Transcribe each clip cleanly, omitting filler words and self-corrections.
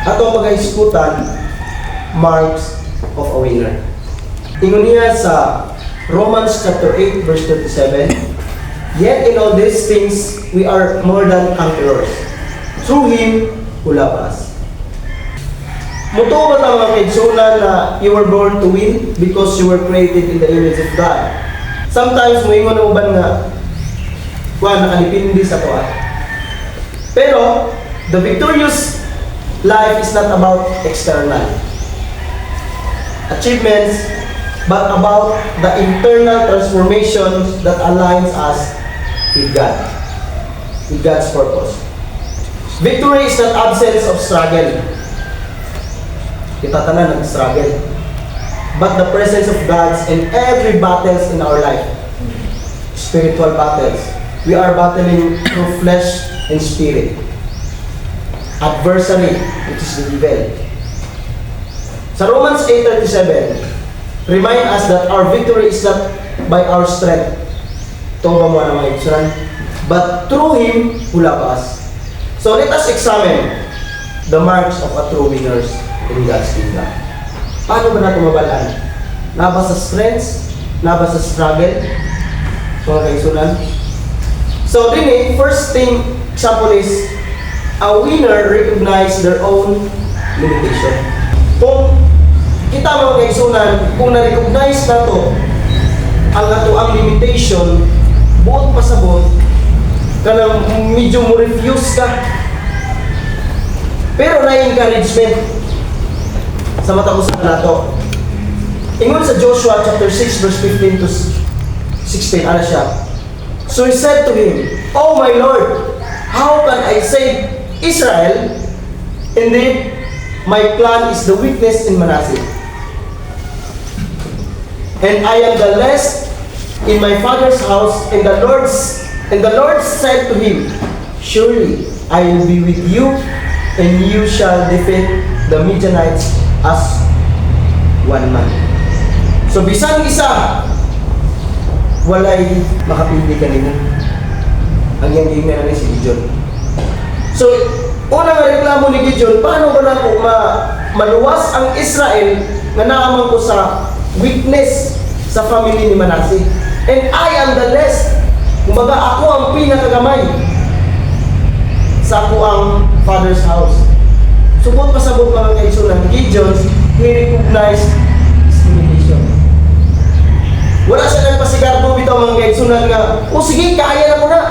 atong pag-iskutan marks of a winner. Ingon niya sa Romans chapter 8 verse 37, "Yet in all these things we are more than conquerors through Him who loved us." Mutuo ba ta mga kaigsunan na you were born to win because you were created in the image of God? Sometimes moingon na uban nga nakalipindi sa to. Pero the victorious life is not about external achievements, but about the internal transformation that aligns us with God, with God's purpose. Victory is not absence of struggle. Kita tanan nag-struggle. But the presence of God's in every battles in our life. Spiritual battles. We are battling through flesh and spirit. Adversary, which is the evil. Sa Romans 8:37, remind us that our victory is not by our strength. Ito ba mo na mga ibsunan? But through Him who loved us. So let us examine the marks of a true winners in God's kingdom. Paano ba natin mabalaan? Naba sa strengths? Naba sa struggle? Mga kaisunan? So din first thing, example is, a winner recognize their own limitation. Kung kita mga kaisunan, kung na-recognize na to, ang ato ang limitation, buot pasabot, kanang medyo mo refuse ka. Pero na-encouragement sa matapusan na to. Ingon sa Joshua chapter 6 verse 15 to 16, ano siya? So he said to him, "Oh my Lord, how can I save Israel? Indeed, my clan is the weakness in Manasseh. And I am the least in my father's house, and the Lord said to him, surely I will be with you, and you shall defeat the Midianites as one man." So bisan isa, walay makapili kanina. Ang yung na ni si Gideon. So, una nga reklamo ni Gideon, paano ba na ko maluwas ang Israel na naaman ko sa weakness sa family ni Manasseh? And I am the least. Kumbaga, ako ang pinakagamay sa ako ang father's house. Subot pasabot mga kaisunan, Gideon, he recognized his limitation. Wala siya nagpasigarbo bitaw mga kaisunan nga, o sige, kaya na ko na.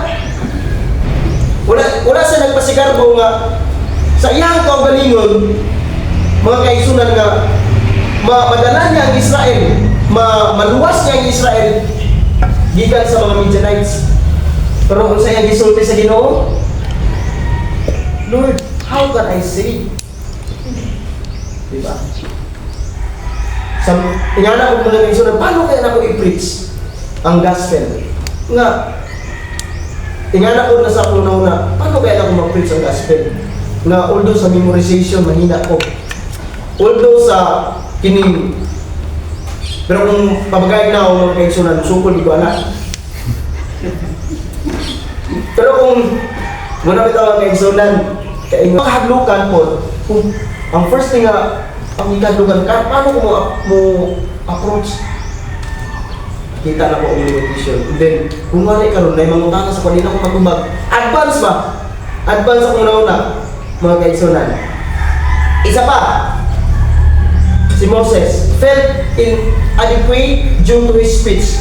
Wala siya nagpasigarbo nga, sa iyang kaugalingon, mga kaisunan nga, madala niya ang Israel, maluwas niya ang Israel, gikan sa mga Midianites. Pero kung sa iyang gisulti sa Ginoo, Lord, how can I save? Diba? Ingana ko mga kaisunan, paano kaya na ko i-preach ang gospel? Nga, ingana ko na sa una-una, paano kaya na ko mag-preach ang gospel? Nga, although sa memorization, mahina ko. Although sa kining, pero kung pabagay na ako mga kaisunan, sukol ko anak. Pero kung muna bitaw mga kaisunan, kaya makahadlukan po, kung ang first thing nga, ang ikadlukan ka, paano ko mo approach? Kita na ko ang limitation. Then, kung wala ka ron, na yung mga sa kanina ko magubag. Advance ba? Advance ako una-una, mga kaisunan. Isa pa, si Moses felt inadequate due to his speech.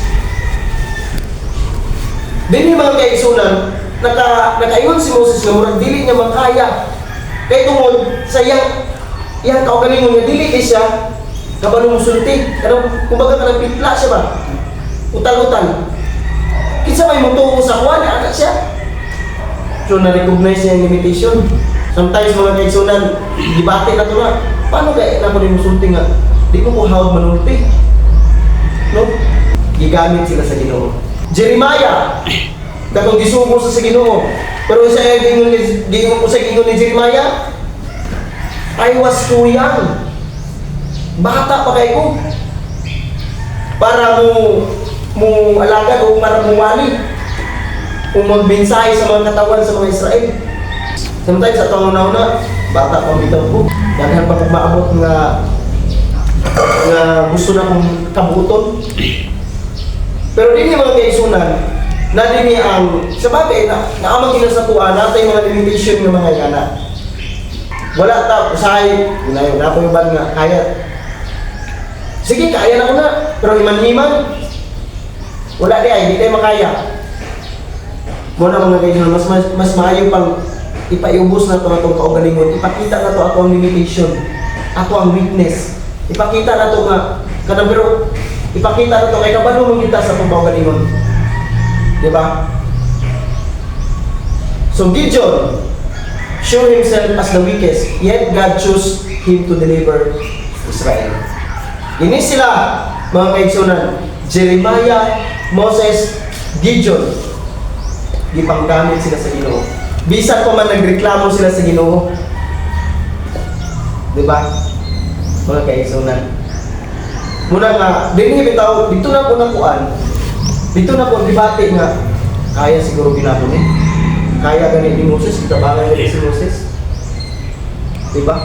Din yung mga kaisunan, nakaingon si Moses na murag dili niya makaya. Kaya tungod sa iyang kaugalingon niya, dili siya kabalo musulti. Kumbaga ka nagpitla siya ba? Utal-utal. Kinsa may mutuo sa kuwan, anak siya. So na-recognize niya yung limitation. Sometimes mga kaigsunan, debate na ito na. Paano kaya na ko rin musulti nga? Di ko hawag manulti. No? Gigamit sila sa Ginoo. Jeremiah, katong gisugo sa Ginoo. Pero sa gingon ni Jeremiah, I was too young. Bata pa kayo ko. Para mo alagad o para muwali. Kung magbinsay sa mga katawan sa mga Israel. Sometimes sa taon na bata pa bitaw ko. Daghan pa kung maabot nga gusto na kong kabuton. Pero din yung mga kaisunan, na din ang, sa bagay, naamang kinasatuan, natin yung mga limitation ng mga yana. Wala ta, usahay, na po yung bad nga, kaya. Sige, kaya na ko na, pero himan-himan, wala di ay, di tayo makaya. Muna mga kaisunan, mas maayo pang ipaiubos na ito na itong kaugalingon, ipakita na ito ako ang limitation, ako ang weakness. Ipakita na ito nga, kanabiro, ipakita na ito kay kabalo mong kita sa itong kaugalingon. Diba? So Gideon showed himself as the weakest, yet God chose him to deliver Israel. Ini sila, mga kaigsunan, Jeremiah, Moses, Gideon. Gipanggamit sila sa Ginoo. Bisan pa man nagreklamo sila sa Ginoo. Diba? Mga kaigsunan. Muna nga, din bitaw, dito na po nakuan. Dito na po debate nga, kaya siguro ginapon eh. Kaya ganit ni Moses, kitabangan ganit si Moses. Diba?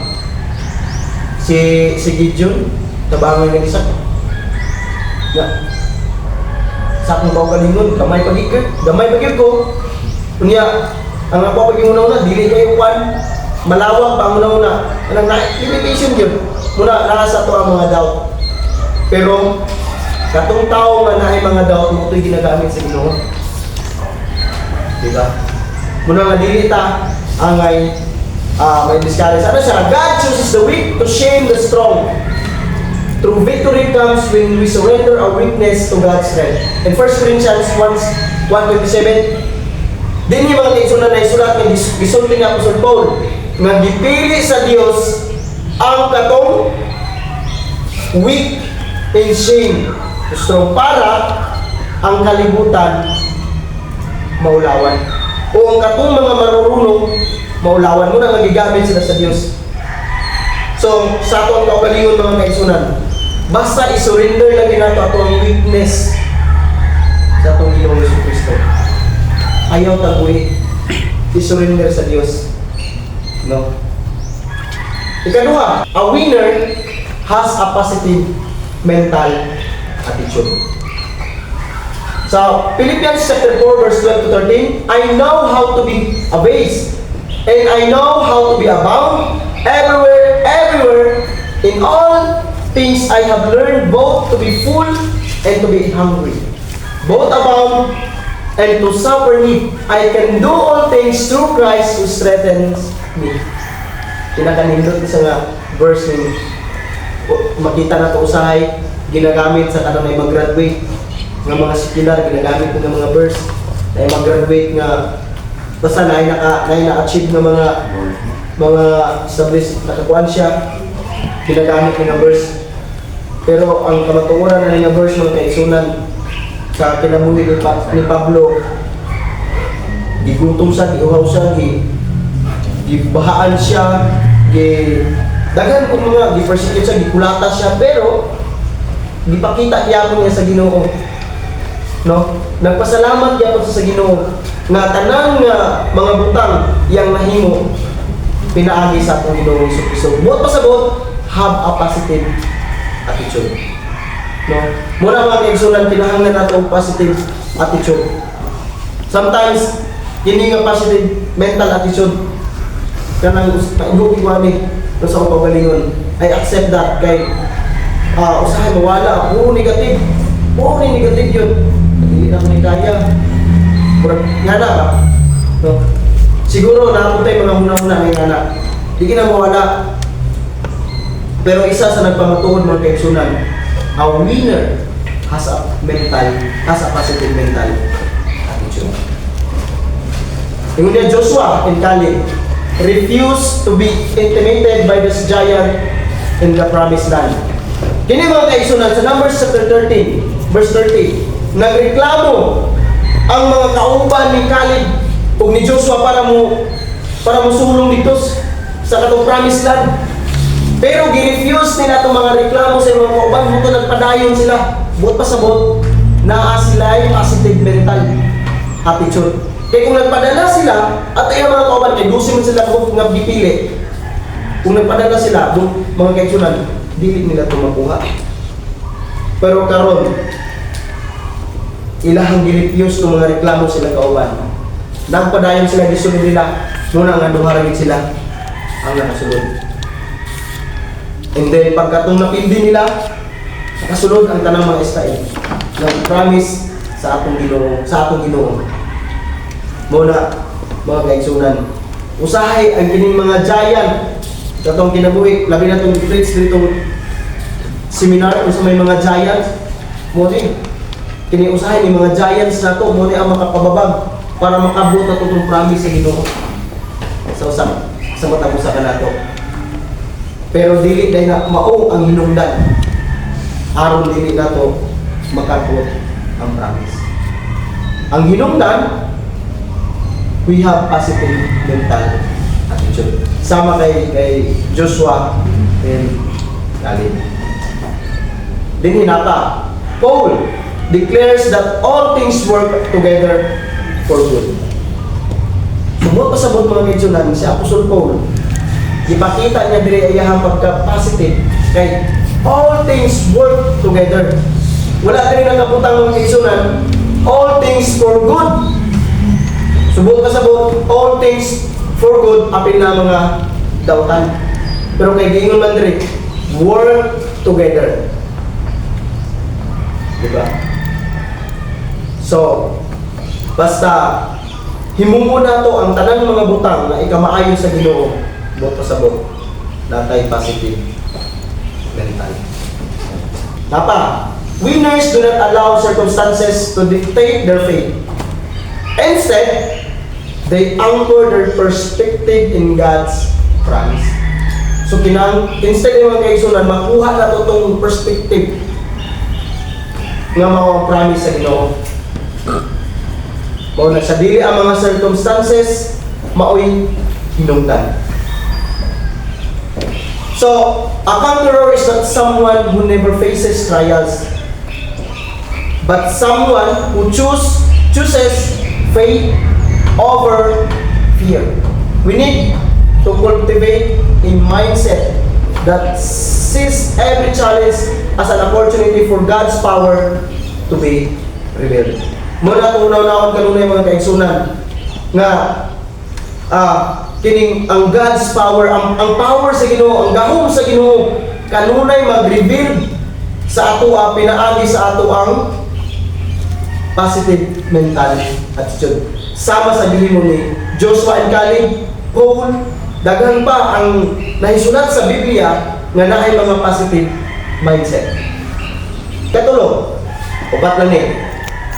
Si Gideon, tabangan ganit sa sa akong kaugalingon, gamay pagigid ko. Kunya, ang ako pagiging una-una, dili kayo kuwan, malawak pa ang una-una. Anong limitation yun? Muna, nakasa to ang mga doubt. Pero, katong tao nga na ay mga doubt mo ito'y ginagamit sa Ginoo. Diba? Muna nga dili ta angay may discourage. Ano siya? God chooses the weak to shame the strong. True victory comes when we surrender our weakness to God's strength. In 1 Corinthians 1:27, din yung mga kaigsunan na isulat ng gisulti nga Apostol Paul nga gipili sa Dios ang katong weak and shame strong para ang kalibutan maulawan. O ang katong mga marurunong maulawan mo na magigamit sila sa Dios. So, sa ato ang kaugalingon mga kaigsunan, basta isurrender lang nato ato ang weakness sa atong Ginoong Jesucristo. Ayaw taguhi, isurrender sa Dios. No? Ikaduha, a winner has a positive mental attitude. So, Philippians chapter 4 verse 12 to 13, I know how to be abased, and I know how to be abound, everywhere, in all things I have learned both to be full and to be hungry, both abound and to suffer need. I can do all things through Christ who strengthens me. Kinakanindot isa nga verse ni makita na ito usahay, ginagamit sa kanang may mag-graduate ng mga secular, ginagamit ng mga verse na mag-graduate nga basta na na-achieve ng mga established nakakuan siya, ginagamit ng verse. Pero ang kamatuoran na ng verse mga kaigsunan sa kinabuhi ni Pablo, gigutom siya, giuhaw siya, gibahaan siya, daghan kung mga gi-persecute siya, gikulata siya, pero gipakita gyapon niya sa Ginoo. No? Nagpasalamat gyapon sa Ginoo nga tanang nga mga butang yang nahimo pinaagi sa atong Ginoong Jesucristo. Buot pasabot, have a positive attitude. No? Muna mga kaigsunan, kinahanglan nato ang positive attitude. Sometimes kini nga positive mental attitude kanang igugigwani sa akong kaugalingon, I accept that kay usahay mawala, puro negative yun, hindi na may kaya nga na ba? No? Siguro napunta yung mga huna-huna ng anak, hindi na mawala. Pero isa sa nagpamatuhod mga kaigsunan, a winner has a positive mental attitude. Ingon niya Joshua and Caleb, refuse to be intimidated by this giant in the promised land. Kini mga kaigsunan sa Numbers chapter 13, verse 30, nagreklamo ang mga kauban ni Caleb ug ni Joshua para mo sulong dito sa katong promised land. Pero gi-refuse nila itong mga reklamo sa mga kauban, muto nagpadayon sila. Buot pasabot, naa sila yung positive mental attitude. Kaya kung nagpadala sila, at yung mga kauban, kaya gusto mo sila kung nga gipili, Kung nagpadala sila, mga kaigsunan, dili nila ito makuha. Pero karon, ilahang girefuse ng mga reklamo sila kauban. Nang padayon sila gisunod nila, muna nga duharagit sila ang nakasunod. And then pagkatong napindi nila, nakasunod ang tanang mga Israel. Nag-promise sa atong Ginoo. Muna, mga kaigsunan, usahay ang kining mga giant katong kinabuhi, labi na itong preach ditong seminar kung sa may mga giants. Muna, kini-usahay ni mga giants na ito, muna ang makapababag para makabot na itong promise sa Ginoo. Sa matapos sa kanato. Pero dili dahil na mao ang hinungdan. Aron dili na ito makabot ang promise. Ang hinungdan, we have positive mental attitude. Sama kay Joshua and Caleb. Din hinata, Paul declares that all things work together for good. Sumot pasabot mga kaigsunan si Apostol Paul. Ipakita niya diri ayahang pagka-positive kay all things work together. Wala diri nagkaputang mga kaigsunan, all things for good. Subot pasabot, all things for good, apil na mga dautan. Pero kay gingon man diri, work together. Diba? So, basta himumo na to ang tanang mga butang na ikamaayon sa Ginoo, bot pasabot, natay positive mental. Napa, winners do not allow circumstances to dictate their fate. Instead, they anchor their perspective in God's promise. So instead ng mga kaigsunan, makuha na to itong perspective nga mga promise sa Ginoo. Mao na sa dili ang mga circumstances, maoy hinungdan. So, a conqueror is not someone who never faces trials, but someone who chooses faith over fear. We need to cultivate a mindset that sees every challenge as an opportunity for God's power to be revealed. Muna tunaw na akong kanunay mga kaigsunan nga kining ang God's power, ang power sa Ginoo, ang gahom sa Ginoo kanunay mag-reveal sa ato pinaagi sa ato ang positive mental attitude. Sama sa gihimo ni Joshua and Caleb, Paul, daghan pa ang nahisulat sa Biblia nga naay mga positive mindset. Katulo, upat lang ni.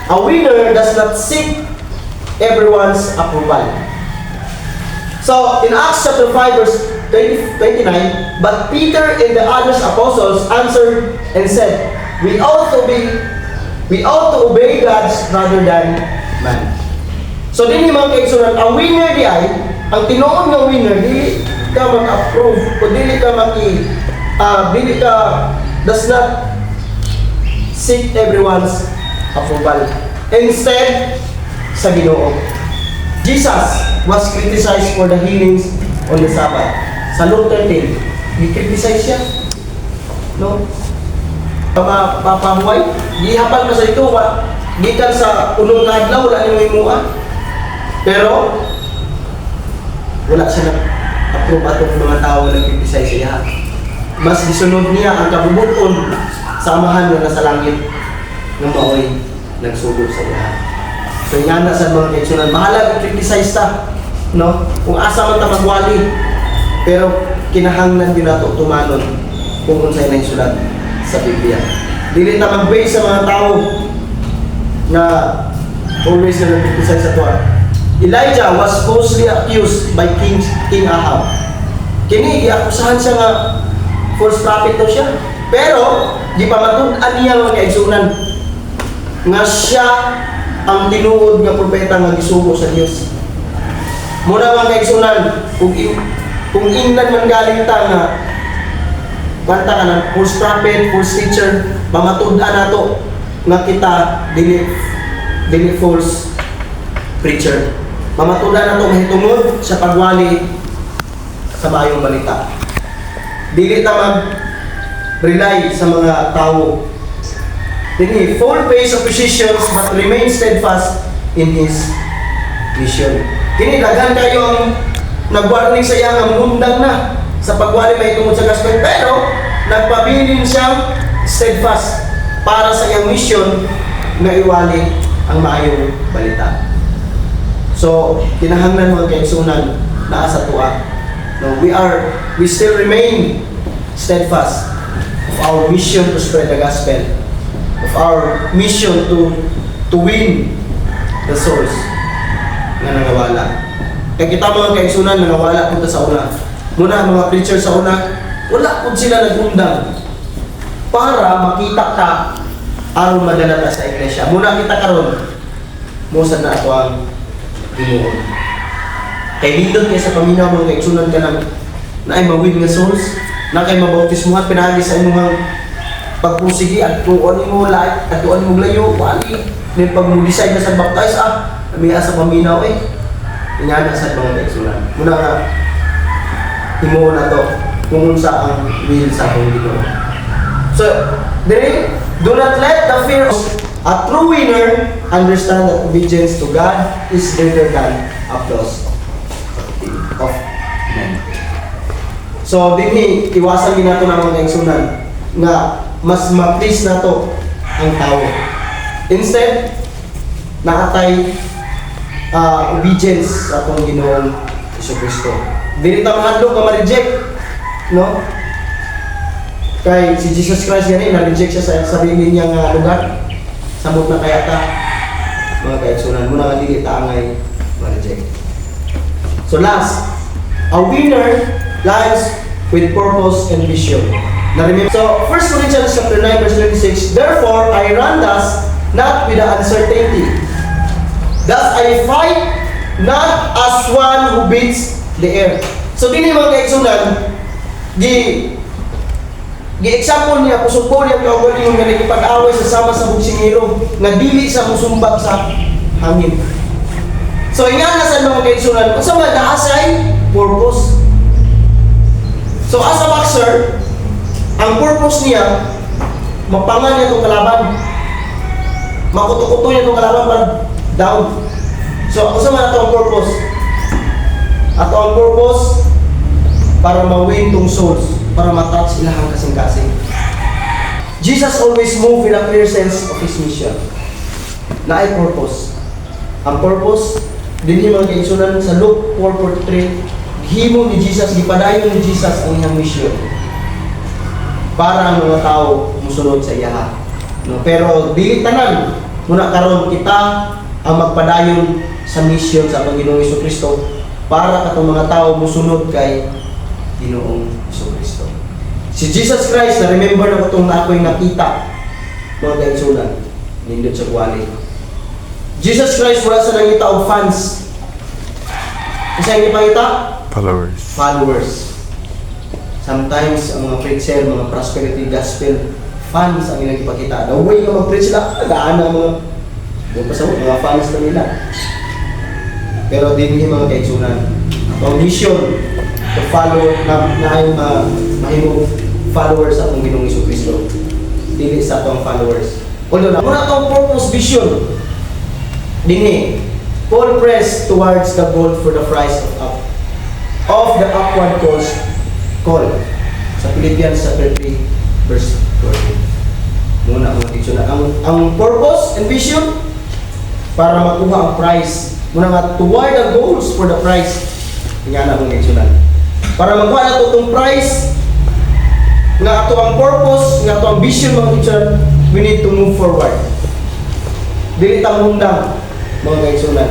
A winner does not seek everyone's approval. So, in Acts chapter 5 verse 29, but Peter and the other apostles answered and said, we ought to obey God rather than man. So, din yung mga kaigsunan, ang winner di ay, ang tinuod ng winner, dili ka mag-approve, o dili ka does not seek everyone's approval. Instead, sa Ginoo. Jesus was criticized for the healings on the Sabbath. Sa Luke 13, i-criticize siya. No? Papahuay, gihapal ka sa ito, gikan sa unong kadlaw, wala niyong imuha. Pero, wala siya na-approve atong mga tao na nag-criticize siya. Mas gisunod niya ang kabubuton sa amahan niya na sa langit ng maoy nagsugod sa iya. So yan na sa mga kaigsunan, mahalag i-criticize ta, no? Kung asa man ta magwali, pero kinahanglan din nato tumanon kung unsay nahisulat sa Biblia. Dili ta mag-base sa mga tao na always na nag-criticize sa tuwa. Elijah was falsely accused by King Ahab. Kini giakusahan siya nga false prophet daw siya. Pero di pa matud-an niya mga kaigsunan nga siya ang tinuod nga propeta nga gisugo sa Dios. Muna mga kaigsunan, kung ingnan man galing ta nga banta ka na false prophet, false teacher, mamatud-an nato nga kita dili false preacher. Mamatunan na ito mahitungod sa pagwali sa maayong balita. Dili ta mag-rely sa mga tao. Dili, full face oppositions but remain steadfast in his mission. Kini daghan kayo ang nagwarning sa iya nga mundang na sa pagwali may tungod sa gospel, pero nagpabilin siyang steadfast para sa iyang mission na iwali ang maayong balita. So, kinahanglan mga kaigsunan na sa tuwa. No, we still remain steadfast of our mission to spread the gospel, of our mission to win the souls na nangawala. Kaya kita mga kaigsunan na nawala punta sa una. Muna mga preacher sa una, wala po sila nagundang para makita ka aron madala ta sa iglesia. Muna kita karon, musa na ato ang Ginoo. Kay nindot kay sa paminaw mga kaigsunan ka lang na ay mawin nga souls, na kay mabautismo at pinagi sa imong pagpusigi at tuon mo lahat at tuon mo layo, wali ni pag mo decide na sa baptize namiya sa paminaw ingana sa mga kaigsunan. Muna nga himuon na to kung sa ang will sa akong Ginoo. So, do not let the fear of a true winner understand that obedience to God is greater than applause of men. So, dinhi iwasan din nato ng mga kaigsunan nga mas ma-please nato ang tao. Instead, nakatay obedience sa atong Ginoong Jesucristo. Dili ta mahadlok nga ma-reject, no? Kay si Jesus Christ gani na-reject siya sa sarili niya nga lugar. Samot na kaya ta mga kaigsunan mo na nga dili ta angay ma-reject. So last, a winner lies with purpose and vision. Now remember, so 1 Corinthians chapter 9 verse 26, therefore I run thus not with uncertainty. Thus I fight not as one who beats the air. So dili mga kaigsunan gi-example niya, kusumpo niya kaugalingon nga nagipag-away sa sama sa buksingero na dili sa musumbag sa hangin. So, ingana sa mga kaigsunan, kung sa mga naasay, purpose. So, as a boxer, ang purpose niya, mapangan niya itong kalaban. Makuto-kuto niya itong kalaban para down. So, kung sa mga ito ang purpose? Ato ang purpose, para ma-win itong souls, para matouch ilahang kasing-kasing. Jesus always moved with a clear sense of His mission. Na ay purpose. Ang purpose, din yung mga kaigsunan sa Luke 4:43, himo ni Jesus, gipadayon ni Jesus ang iyang mission. Para ang mga tao musunod sa iya. No? Pero dili tanan, muna karon kita ang magpadayon sa mission sa Panginoong Jesucristo para katong mga tao musunod kay Ginoong Jesucristo. Si Jesus Christ, na-remember na ko itong ako'y nakita, mga kaigsunan, nindot sa kuwali. Jesus Christ, wala sa nangita og fans. Kasi ang ipangita? Followers. Sometimes, ang mga preacher, mga prosperity gospel, fans ang ilang ipakita. The way nga mag-preach sila, nagaan ang mga fans na nila. Pero din yung mga kaigsunan. Ang mission, to follow na ay mahimong followers sa atong Ginoong Jesucristo. Dili sa atong followers. Although na muna atong purpose vision. Dinhi, Paul pressed towards the goal for the prize of the upward call. Sa Philippians chapter 3 verse 14. Muna ang teacher na ang purpose and vision para makuha ang prize. Muna nga toward the goals for the prize. Nga na akong teacher. Para makuha na ito itong prize, nga ito ang purpose, nga ito ang vision mga teacher, we need to move forward. Dili tang mundang, mga kaigsunan.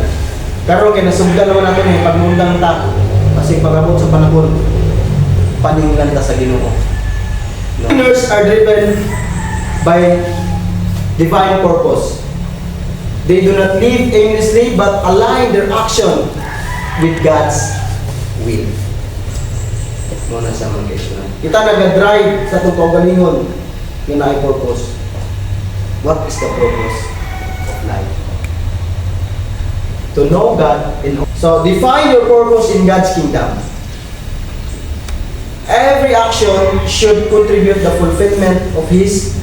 Karon kay nasugdan naman natin yung pagmundang ta, kasi pag-abot sa panahon, paninglan ta sa Ginoo. No? Winners are driven by divine purpose. They do not live aimlessly but align their action with God's will. Muna sa mga kaigsunan. Kita nag-drive sa itong kaugalingon yung na purpose. What is the purpose of life? To know God and so define your purpose in God's kingdom. every action should contribute the fulfillment of His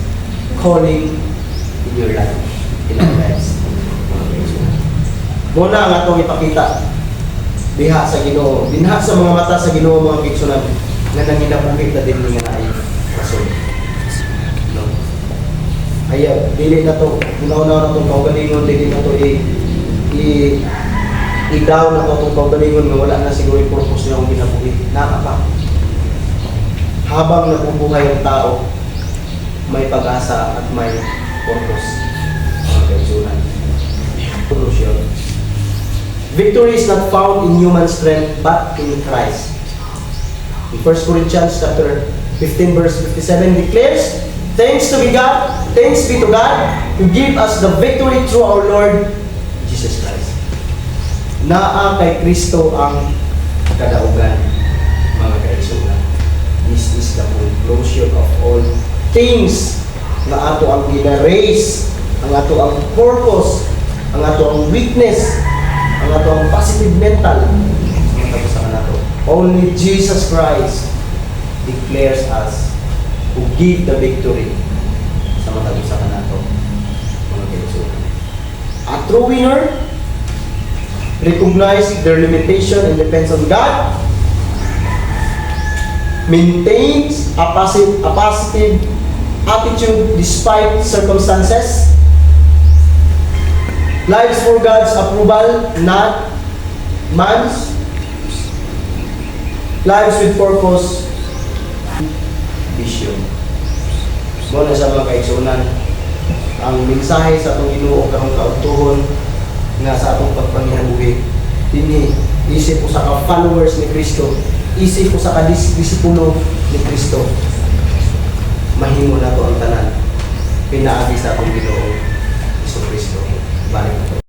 calling in your life, in our lives. Muna ang atong ipakita diha sa Ginoo, dinha sa mga mata sa Ginoo mga kigsunan nga nanginabuhi na din nga naay rason. No. Ayaw, dili na to, una-una na itong kaugalingon, dili na to i-down na to itong kaugalingon nga wala na siguro yung purpose niya kung ginabuhi. Nakapa. Habang nabubuhay ang tao, may pag-asa at may purpose. Mga kaibigan. Conclusion. Victory is not found in human strength but in Christ. In 1 Corinthians chapter 15 verse 57 declares, thanks be to God who give us the victory through our Lord Jesus Christ. Naa kay Kristo ang kadaugan, mga kaibigan. This is the conclusion of all things na ato ang gina-raise, ang ato ang purpose, ang ato ang weakness, ang ato ang positive mental. Only Jesus Christ declares us who give the victory sa matagusakan nato, mga kaibigan. A true winner recognize their limitation and depends on God, maintains a positive attitude despite circumstances, lives for God's approval, not man's, lives with purpose, vision. Muna sa mga kaigsunan, ang mensahe sa itong Ginoo karong kaugtuhon nga sa atong pagpanginabuhi, dinhi isip ko sa ka-followers ni Kristo, isip ko sa ka-disipulo ni Kristo, mahimo na to ang tanan pinaagi sa atong Ginoo.